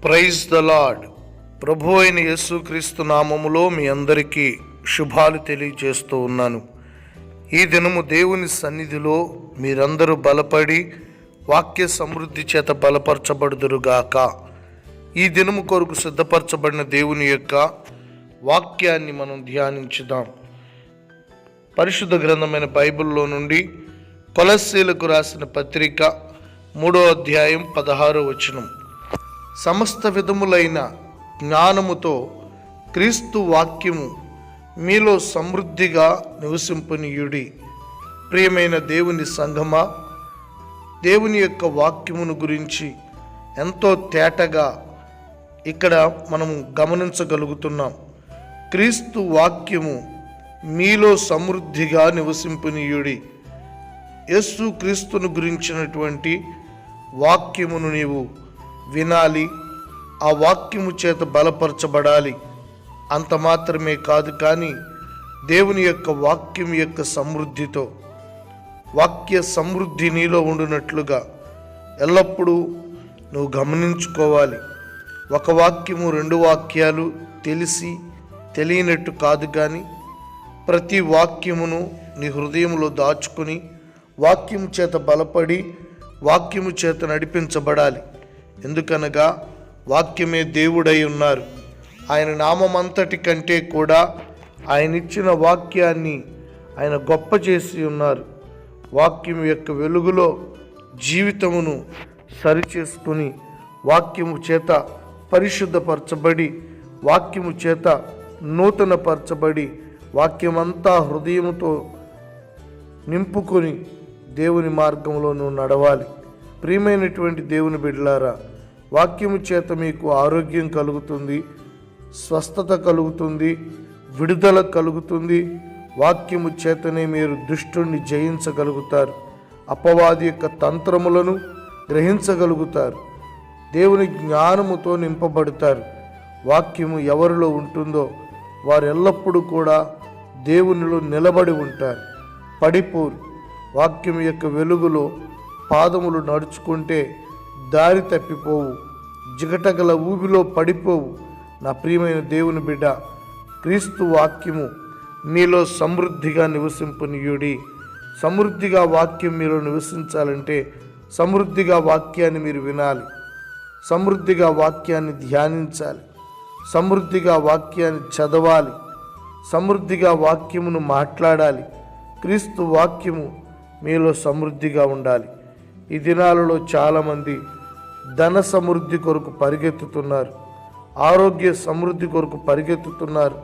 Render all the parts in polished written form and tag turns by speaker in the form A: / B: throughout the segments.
A: Praise the lord. ప్రభు అయిన యేసుక్రీస్తు నామములో మీ అందరికీ శుభాలు తెలియజేస్తూ ఉన్నాను. ఈ దినము దేవుని సన్నిధిలో మీరందరూ బలపడి వాక్య సమృద్ధి చేత బలపరచబడుదురుగాక. ఈ దినము కొరకు సిద్ధపరచబడిన దేవుని యొక్క వాక్యాన్ని మనం ధ్యానించుదాం. పరిశుద్ధ గ్రంథమైన బైబిల్లో నుండి కొలస్సీలకు రాసిన పత్రిక 3వ అధ్యాయం 16వ వచనం. సమస్త విధములైన జ్ఞానముతో క్రీస్తు వాక్యము మీలో సమృద్ధిగా నివసింపనీయుడి. ప్రియమైన దేవుని సంఘమా, దేవుని యొక్క వాక్యమును గురించి ఎంతో తేటగా ఇక్కడ మనము గమనించగలుగుతున్నాం. క్రీస్తు వాక్యము మీలో సమృద్ధిగా నివసింపనీయుడి. యేసు క్రీస్తును గురించినటువంటి వాక్యమును నీవు వినాలి, ఆ వాక్యము చేత బలపరచబడాలి. అంత మాత్రమే కాదు, కానీ దేవుని యొక్క వాక్యం యొక్క సమృద్ధితో, వాక్య సమృద్ధి నీలో ఉండునట్లుగా ఎల్లప్పుడూ నువ్వు గమనించుకోవాలి. ఒక వాక్యము 2 వాక్యాలు తెలిసి తెలియనట్టు కాదు, కానీ ప్రతి వాక్యమును నీ హృదయంలో దాచుకుని వాక్యము చేత బలపడి వాక్యము చేత నడిపించబడాలి. ఎందుకనగా వాక్యమే దేవుడై ఉన్నారు. ఆయన నామమంతటి కంటే కూడా ఆయన ఇచ్చిన వాక్యాన్ని ఆయన గొప్ప చేసి ఉన్నారు. వాక్యం యొక్క వెలుగులో జీవితమును సరిచేసుకుని వాక్యము చేత పరిశుద్ధపరచబడి వాక్యము చేత నూతనపరచబడి వాక్యమంతా హృదయముతో నింపుకొని దేవుని మార్గంలో నువ్వు నడవాలి. ప్రియమైనటువంటి దేవుని బిడ్డలారా, వాక్యము చేత మీకు ఆరోగ్యం కలుగుతుంది, స్వస్థత కలుగుతుంది, విడుదల కలుగుతుంది. వాక్యము చేతనే మీరు దుష్టుణ్ణి జయించగలుగుతారు, అపవాది యొక్క తంత్రములను గ్రహించగలుగుతారు, దేవుని జ్ఞానముతో నింపబడతారు. వాక్యము ఎవరిలో ఉంటుందో వారు ఎల్లప్పుడూ కూడా దేవునిలో నిలబడి ఉంటారు, పడిపోరు. వాక్యం యొక్క వెలుగులో పాదములు నడుచుకుంటే దారి తప్పిపోవు, జిగటగల ఊబిలో పడిపోవు. నా ప్రియమైన దేవుని బిడ్డ, క్రీస్తు వాక్యము మీలో సమృద్ధిగా నివసింపనీయుడి. సమృద్ధిగా వాక్యం మీలో నివసించాలంటే సమృద్ధిగా వాక్యాన్ని మీరు వినాలి, సమృద్ధిగా వాక్యాన్ని ధ్యానించాలి, సమృద్ధిగా వాక్యాన్ని చదవాలి, సమృద్ధిగా వాక్యమును మాట్లాడాలి. క్రీస్తు వాక్యము మీలో సమృద్ధిగా ఉండాలి. ఈ దినాలలో చాలామంది ధన సమృద్ధి కొరకు పరిగెత్తుతున్నారు, ఆరోగ్య సమృద్ధి కొరకు పరిగెత్తుతున్నారు,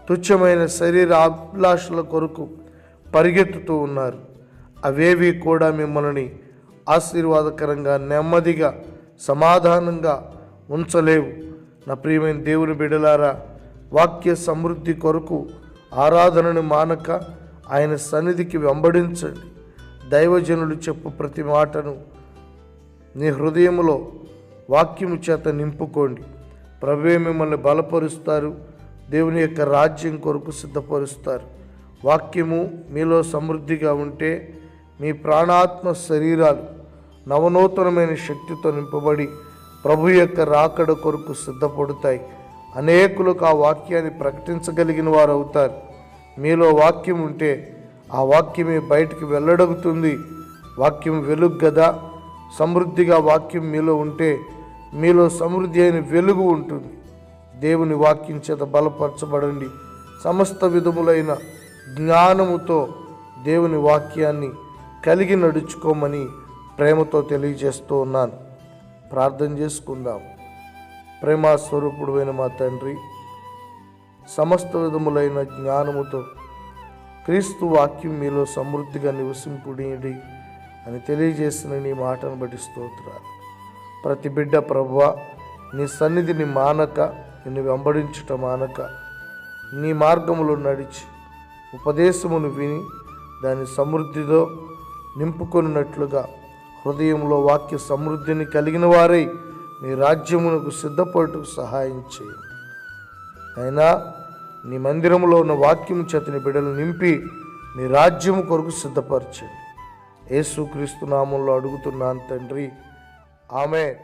A: తుచ్చమైన శరీర అభిలాషల కొరకు పరిగెత్తుతూ ఉన్నారు. అవేవి కూడా మిమ్మల్ని ఆశీర్వాదకరంగా, నెమ్మదిగా, సమాధానంగా ఉంచలేవు. నా ప్రియమైన దేవుని బిడ్డలారా, వాక్య సమృద్ధి కొరకు ఆరాధనను మానక ఆయన సన్నిధికి వెంబడించండి. దైవజనులు చెప్పు ప్రతి మాటను నీ హృదయంలో వాక్యము చేత నింపుకోండి. ప్రభువే మిమ్మల్ని బలపరుస్తారు, దేవుని యొక్క రాజ్యం కొరకు సిద్ధపరుస్తారు. వాక్యము మీలో సమృద్ధిగా ఉంటే మీ ప్రాణాత్మ శరీరాలు నవనూతనమైన శక్తితో నింపబడి ప్రభు యొక్క రాకడ కొరకు సిద్ధపడతాయి. అనేకులకు ఆ వాక్యాన్ని ప్రకటించగలిగిన వారు అవుతారు. మీలో వాక్యం ఉంటే ఆ వాక్యమే బయటికి వెల్లడగుతుంది. వాక్యం వెలుగు కదా. సమృద్ధిగా వాక్యం మీలో ఉంటే మీలో సమృద్ధి అయిన వెలుగు ఉంటుంది. దేవుని వాక్యం చేత బలపరచబడండి. సమస్త విధములైన జ్ఞానముతో దేవుని వాక్యాన్ని కలిగి నడుచుకోమని ప్రేమతో తెలియజేస్తూ ఉన్నాను. ప్రార్థన చేసుకుందాం. ప్రేమ స్వరూపుడు అయిన మా తండ్రి, సమస్త విధములైన జ్ఞానముతో క్రీస్తు వాక్యం మీలో సమృద్ధిగా నివసింపుడేయండి అని తెలియజేసిన నీ మాటను బట్టి స్తోత్రాలు. ప్రతి బిడ్డ ప్రభువా, నీ సన్నిధిని మానక, నిన్ను వెంబడించుట మానక, నీ మార్గములో నడిచి ఉపదేశమును విని దాని సమృద్ధితో నింపుకొనినట్లుగా హృదయంలో వాక్య సమృద్ధిని కలిగిన వారై నీ రాజ్యమునకు సిద్ధపడుటకు సహాయం చేయండి. అయినా నీ మందిరంలో ఉన్న వాక్యము చేత నీ బిడ్డలు నింపి నీ రాజ్యము కొరకు సిద్ధపరచండి. యేసుక్రీస్తు నామములో అడుగుతున్నాను తండ్రి, ఆమేన్.